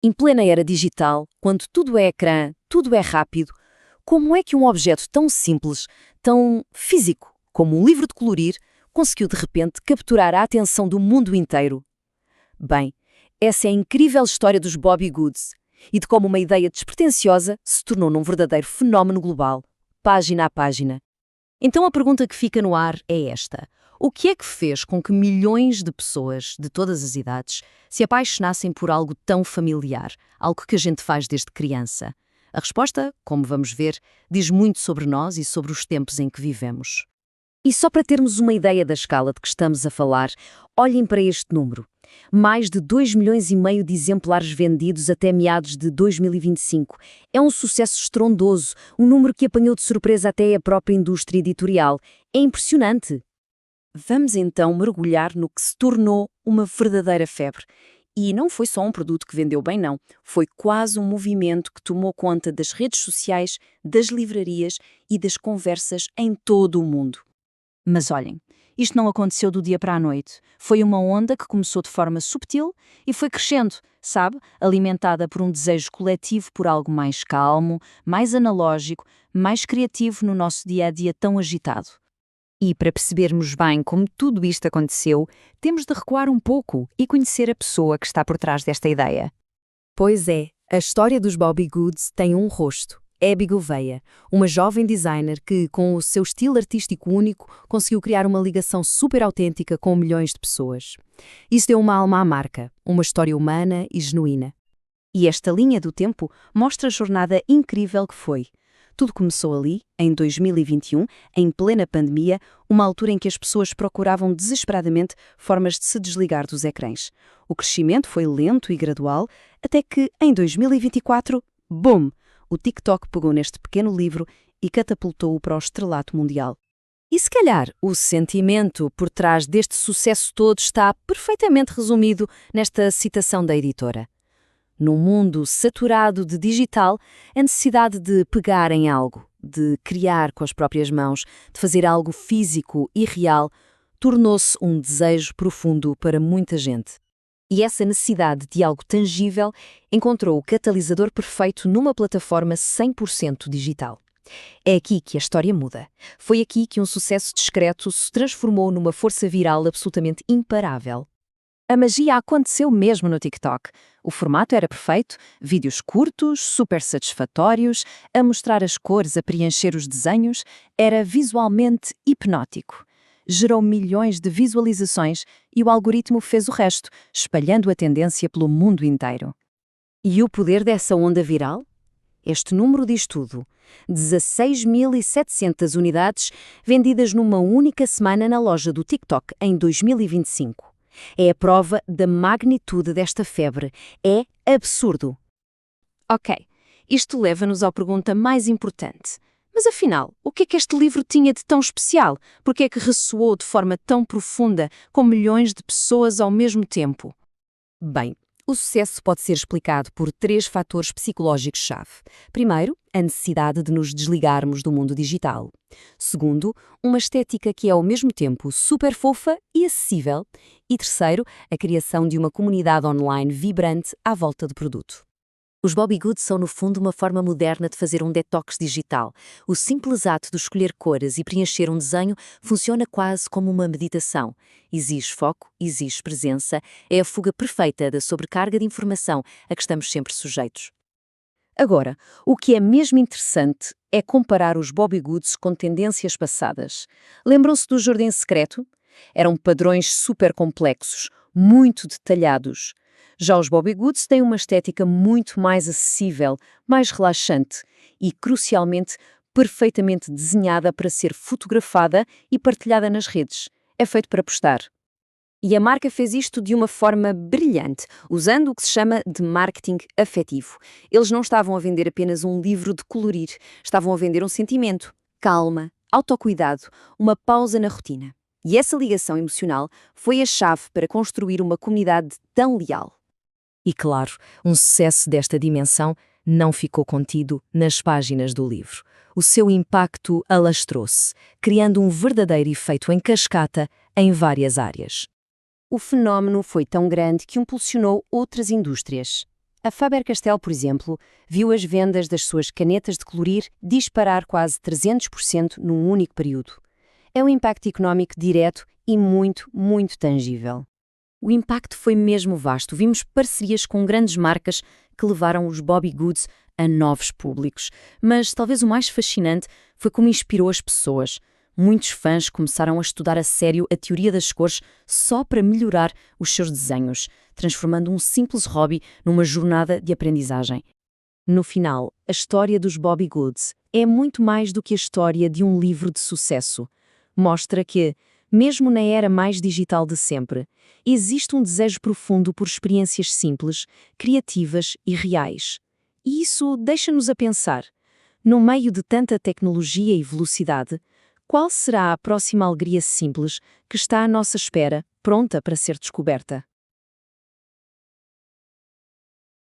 Em plena era digital, quando tudo é ecrã, tudo é rápido, como é que um objeto tão simples, tão físico como um livro de colorir, conseguiu de repente capturar a atenção do mundo inteiro? Bem, essa é a incrível história dos Bobby Goods e de como uma ideia despretensiosa se tornou num verdadeiro fenómeno global, página a página. Então a pergunta que fica no ar é esta: o que é que fez com que milhões de pessoas, de todas as idades, se apaixonassem por algo tão familiar, algo que a gente faz desde criança? A resposta, como vamos ver, diz muito sobre nós e sobre os tempos em que vivemos. E só para termos uma ideia da escala de que estamos a falar, olhem para este número. Mais de 2,5 milhões de exemplares vendidos até meados de 2025. É um sucesso estrondoso, um número que apanhou de surpresa até a própria indústria editorial. É impressionante. Vamos então mergulhar no que se tornou uma verdadeira febre. E não foi só um produto que vendeu bem, não. Foi quase um movimento que tomou conta das redes sociais, das livrarias e das conversas em todo o mundo. Mas olhem, isto não aconteceu do dia para a noite. Foi uma onda que começou de forma subtil e foi crescendo, sabe? Alimentada por um desejo coletivo por algo mais calmo, mais analógico, mais criativo no nosso dia-a-dia tão agitado. E para percebermos bem como tudo isto aconteceu, temos de recuar um pouco e conhecer a pessoa que está por trás desta ideia. Pois é, a história dos Bobby Goods tem um rosto. Abby Gouveia, uma jovem designer que, com o seu estilo artístico único, conseguiu criar uma ligação super autêntica com milhões de pessoas. Isso deu uma alma à marca, uma história humana e genuína. E esta linha do tempo mostra a jornada incrível que foi. Tudo começou ali, em 2021, em plena pandemia, uma altura em que as pessoas procuravam desesperadamente formas de se desligar dos ecrãs. O crescimento foi lento e gradual, até que, em 2024, BUM! O TikTok pegou neste pequeno livro e catapultou-o para o estrelato mundial. E se calhar o sentimento por trás deste sucesso todo está perfeitamente resumido nesta citação da editora. Num mundo saturado de digital, a necessidade de pegar em algo, de criar com as próprias mãos, de fazer algo físico e real, tornou-se um desejo profundo para muita gente. E essa necessidade de algo tangível encontrou o catalisador perfeito numa plataforma 100% digital. É aqui que a história muda. Foi aqui que um sucesso discreto se transformou numa força viral absolutamente imparável. A magia aconteceu mesmo no TikTok. O formato era perfeito, vídeos curtos, super satisfatórios, a mostrar as cores, a preencher os desenhos, era visualmente hipnótico. Gerou milhões de visualizações e o algoritmo fez o resto, espalhando a tendência pelo mundo inteiro. E o poder dessa onda viral? Este número diz tudo. 16.700 unidades vendidas numa única semana na loja do TikTok em 2025. É a prova da magnitude desta febre. É absurdo. Ok, isto leva-nos à pergunta mais importante. Mas afinal, o que é que este livro tinha de tão especial? Por que é que ressoou de forma tão profunda com milhões de pessoas ao mesmo tempo? Bem, o sucesso pode ser explicado por 3 fatores psicológicos-chave. Primeiro, a necessidade de nos desligarmos do mundo digital. Segundo, uma estética que é ao mesmo tempo super fofa e acessível. E terceiro, a criação de uma comunidade online vibrante à volta do produto. Os Bobby Goods são, no fundo, uma forma moderna de fazer um detox digital. O simples ato de escolher cores e preencher um desenho funciona quase como uma meditação. Exige foco, exige presença, é a fuga perfeita da sobrecarga de informação a que estamos sempre sujeitos. Agora, o que é mesmo interessante é comparar os Bobby Goods com tendências passadas. Lembram-se do Jardim Secreto? Eram padrões super complexos, muito detalhados. Já os Bobby Goods têm uma estética muito mais acessível, mais relaxante e, crucialmente, perfeitamente desenhada para ser fotografada e partilhada nas redes. É feito para postar. E a marca fez isto de uma forma brilhante, usando o que se chama de marketing afetivo. Eles não estavam a vender apenas um livro de colorir, estavam a vender um sentimento, calma, autocuidado, uma pausa na rotina. E essa ligação emocional foi a chave para construir uma comunidade tão leal. E claro, um sucesso desta dimensão não ficou contido nas páginas do livro. O seu impacto alastrou-se, criando um verdadeiro efeito em cascata em várias áreas. O fenómeno foi tão grande que impulsionou outras indústrias. A Faber-Castell, por exemplo, viu as vendas das suas canetas de colorir disparar quase 300% num único período. É um impacto económico direto e muito, muito tangível. O impacto foi mesmo vasto. Vimos parcerias com grandes marcas que levaram os Bobby Goods a novos públicos. Mas talvez o mais fascinante foi como inspirou as pessoas. Muitos fãs começaram a estudar a sério a teoria das cores só para melhorar os seus desenhos, transformando um simples hobby numa jornada de aprendizagem. No final, a história dos Bobby Goods é muito mais do que a história de um livro de sucesso. Mostra que, mesmo na era mais digital de sempre, existe um desejo profundo por experiências simples, criativas e reais. E isso deixa-nos a pensar, no meio de tanta tecnologia e velocidade, qual será a próxima alegria simples que está à nossa espera, pronta para ser descoberta?